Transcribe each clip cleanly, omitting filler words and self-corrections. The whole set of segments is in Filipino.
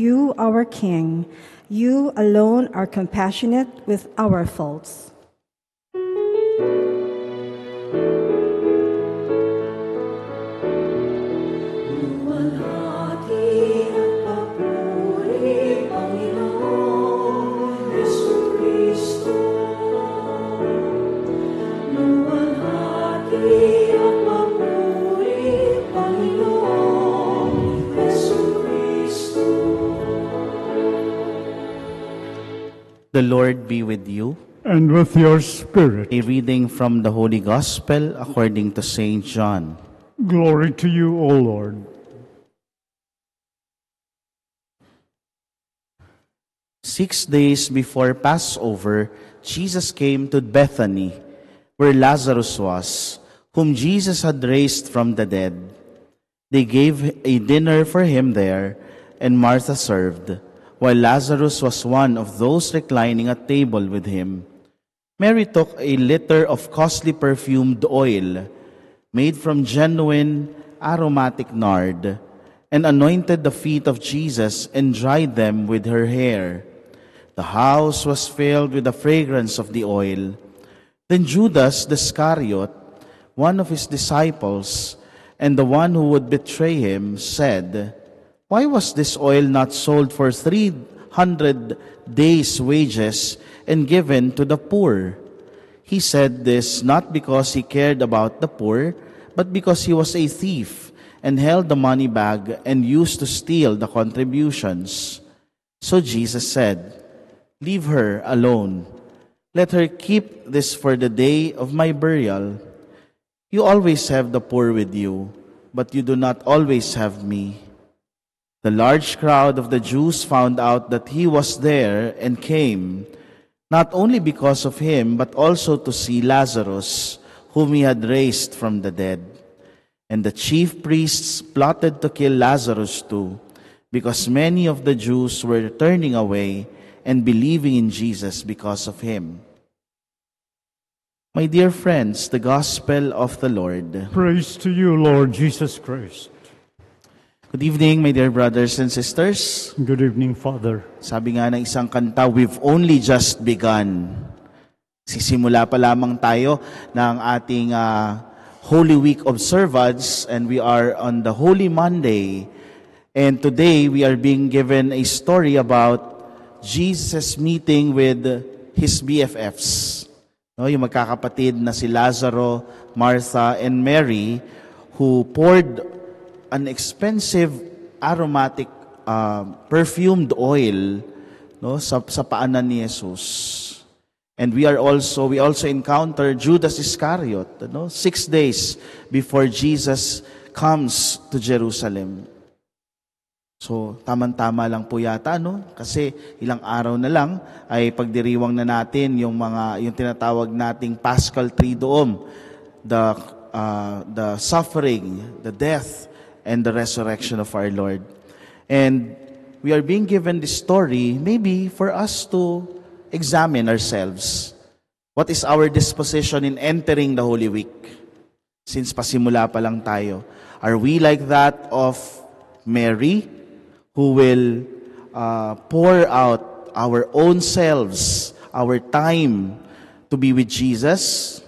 you, our King. You alone are compassionate with our faults. The Lord be with you. And with your spirit. A reading from the Holy Gospel according to St. John. Glory to you, O Lord. "6 days before Passover, Jesus came to Bethany, where Lazarus was, whom Jesus had raised from the dead. They gave a dinner for him there, and Martha served, while Lazarus was one of those reclining at table with him. Mary took a liter of costly perfumed oil, made from genuine aromatic nard, and anointed the feet of Jesus and dried them with her hair. The house was filled with the fragrance of the oil. Then Judas Iscariot, one of his disciples, and the one who would betray him, said, 'Why was this oil not sold for 300 days' wages and given to the poor?' He said this not because he cared about the poor, but because he was a thief and held the money bag and used to steal the contributions. So Jesus said, 'Leave her alone. Let her keep this for the day of my burial. You always have the poor with you, but you do not always have me.' The large crowd of the Jews found out that he was there and came, not only because of him, but also to see Lazarus, whom he had raised from the dead. And the chief priests plotted to kill Lazarus too, because many of the Jews were turning away and believing in Jesus because of him." My dear friends, the Gospel of the Lord. Praise to you, Lord Jesus Christ. Good evening, my dear brothers and sisters. Good evening, Father. Sabi nga ng isang kanta, we've only just begun. Sisimula pa lamang tayo ng ating Holy Week observance, and we are on the Holy Monday. And today, we are being given a story about Jesus' meeting with his BFFs. No, yung magkakapatid na si Lazaro, Martha, and Mary, who poured an expensive aromatic perfumed oil, no, sa paanan ni Jesus. And we also encounter Judas Iscariot, no, 6 days before Jesus comes to Jerusalem. So, tamang-tama lang po yata, no? Kasi ilang araw na lang ay pagdiriwang na natin yung tinatawag nating Paschal Triduum, the suffering, the death, and the resurrection of our Lord. And we are being given this story maybe for us to examine ourselves. What is our disposition in entering the Holy Week? Since pasimula pa lang tayo. Are we like that of Mary, who will pour out our own selves, our time to be with Jesus?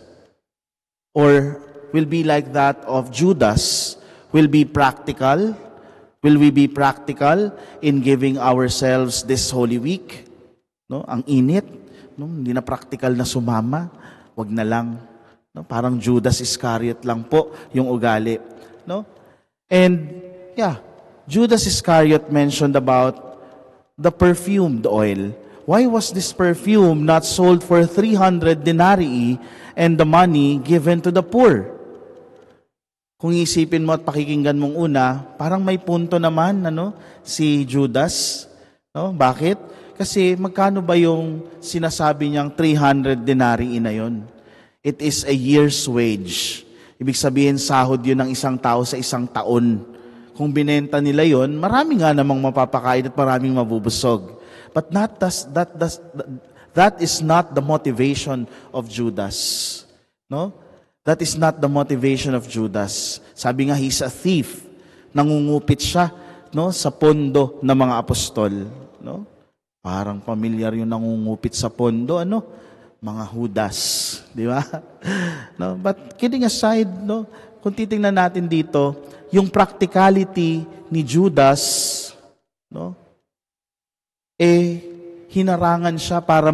Or will be like that of Judas, will be practical? Will we be practical in giving ourselves this Holy Week? No, ang init, no, hindi na practical na sumama. Wag na lang. No, parang Judas Iscariot lang po yung ugali, no? And Judas Iscariot mentioned about the perfumed oil. Why was this perfume not sold for 300 denarii and the money given to the poor? Kung isipin mo at pakikinggan mong una, parang may punto naman, si Judas. No? Bakit? Kasi magkano ba yung sinasabi niyang 300 denarii na yun? It is a year's wage. Ibig sabihin, sahod yun ng isang tao sa isang taon. Kung binenta nila yun, marami nga namang mapapakain at maraming mabubusog. But that is not the motivation of Judas. No? That is not the motivation of Judas. Sabi nga, he's a thief. Nangungupit siya no, sa pondo ng mga apostol, no? Parang pamilyar yung nangungupit sa pondo, ano? Mga Judas, di ba? No, but kidding aside, no, kung titingnan natin dito, yung practicality ni Judas, no, hinarangan siya para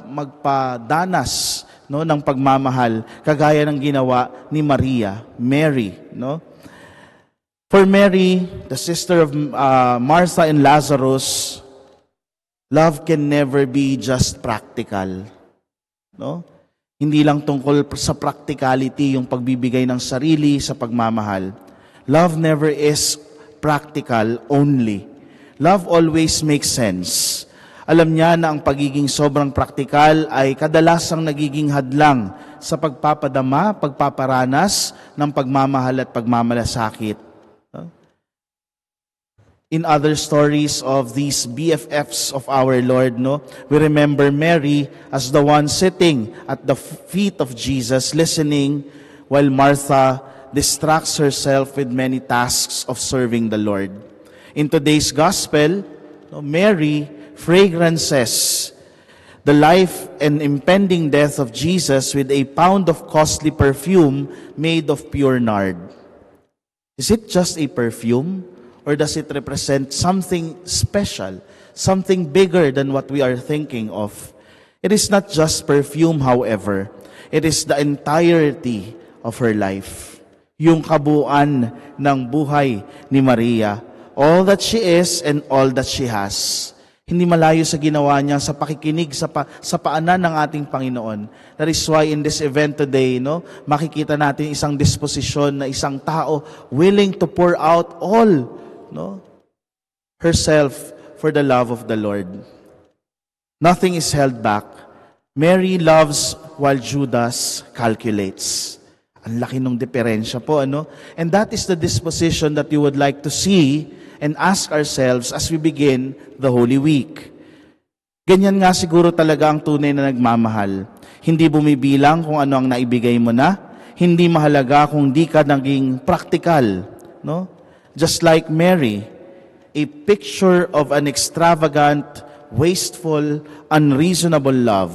magpadanas, no, ng pagmamahal, kagaya ng ginawa ni Mary, no? For Mary, the sister of Martha and Lazarus, love can never be just practical. No? Hindi lang tungkol sa practicality yung pagbibigay ng sarili sa pagmamahal. Love never is practical only. Love always makes sense. Alam niya na ang pagiging sobrang practical ay kadalasang nagiging hadlang sa pagpaparanas ng pagmamahal at pagmamalasakit. In other stories of these BFFs of our Lord, no, we remember Mary as the one sitting at the feet of Jesus, listening, while Martha distracts herself with many tasks of serving the Lord. In today's gospel, no, Mary fragrances the life and impending death of Jesus with a pound of costly perfume made of pure nard. Is it just a perfume? Or does it represent something special, something bigger than what we are thinking of? It is not just perfume, however. It is the entirety of her life. Yung kabuuan ng buhay ni Maria. All that she is and all that she has. Hindi malayo sa ginawa niya sa pakikinig sa paanan ng ating Panginoon. That is why in this event today, no, makikita natin isang disposisyon na isang tao willing to pour out all, no, herself for the love of the Lord. Nothing is held back. Mary loves while Judas calculates. Ang laki ng diferensya po, ano? And that is the disposition that you would like to see and ask ourselves as we begin the Holy Week. Ganyan nga siguro talaga ang tunay na nagmamahal. Hindi bumibilang kung ano ang naibigay mo na. Hindi mahalaga kung di ka naging practical, no? Just like Mary, a picture of an extravagant, wasteful, unreasonable love.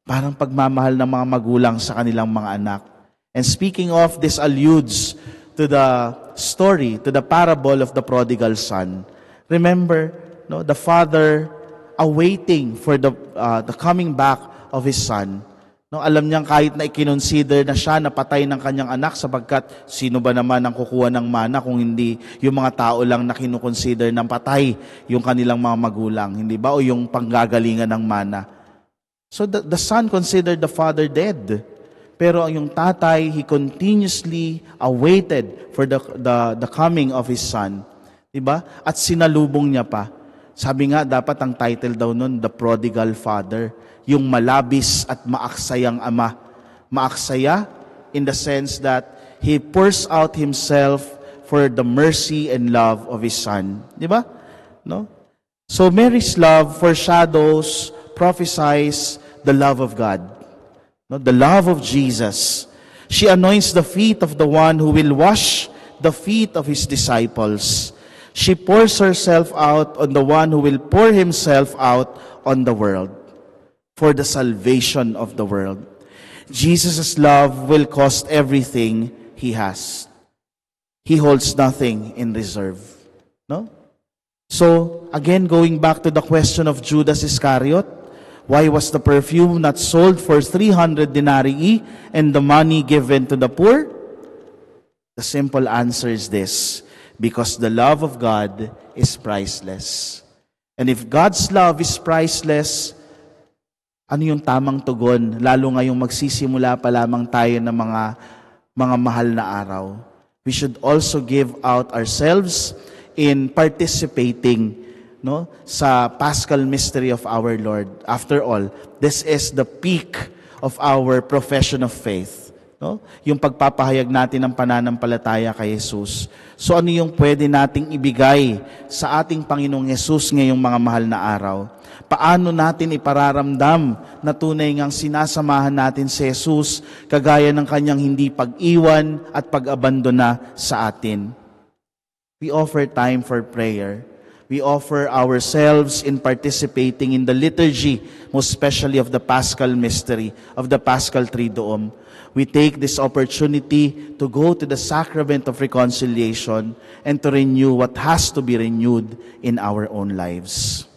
Parang pagmamahal ng mga magulang sa kanilang mga anak. And speaking of, this alludes to the story, to the parable of the prodigal son. Remember, no, the father awaiting for the coming back of his son. No, alam niyang kahit na ikinonsider na siya napatay ng kanyang anak sapagkat sino ba naman ang kukuha ng mana kung hindi yung mga tao lang na kinukonsider ng patay yung kanilang mga magulang, hindi ba? O yung panggagalingan ng mana. So the son considered the father dead. Pero ang yung tatay, he continuously awaited for the coming of his son. Diba? At sinalubong niya pa. Sabi nga, dapat ang title daw nun, The Prodigal Father. Yung malabis at maaksayang ama. Maaksaya in the sense that he pours out himself for the mercy and love of his son. Diba? No? So Mary's love foreshadows, prophesies the love of God. No, the love of Jesus. She anoints the feet of the one who will wash the feet of his disciples. She pours herself out on the one who will pour himself out on the world for the salvation of the world. Jesus' love will cost everything he has. He holds nothing in reserve. No? So, again, going back to the question of Judas Iscariot, why was the perfume not sold for 300 denarii and the money given to the poor? The simple answer is this: because the love of God is priceless. And if God's love is priceless, ano yung tamang tugon? Lalo ngayong magsisimula pa lamang tayo ng mga mahal na araw. We should also give out ourselves in participating, no, sa Paschal mystery of our Lord. After all, this is the peak of our profession of faith. No? Yung pagpapahayag natin ng pananampalataya kay Jesus. So ano yung pwede nating ibigay sa ating Panginoong Jesus ngayong mga mahal na araw? Paano natin ipararamdam na tunay ngang sinasamahan natin si Jesus kagaya ng kanyang hindi pag-iwan at pag-abandona sa atin? We offer time for prayer. We offer ourselves in participating in the liturgy, most especially of the Paschal mystery, of the Paschal Triduum. We take this opportunity to go to the sacrament of reconciliation and to renew what has to be renewed in our own lives.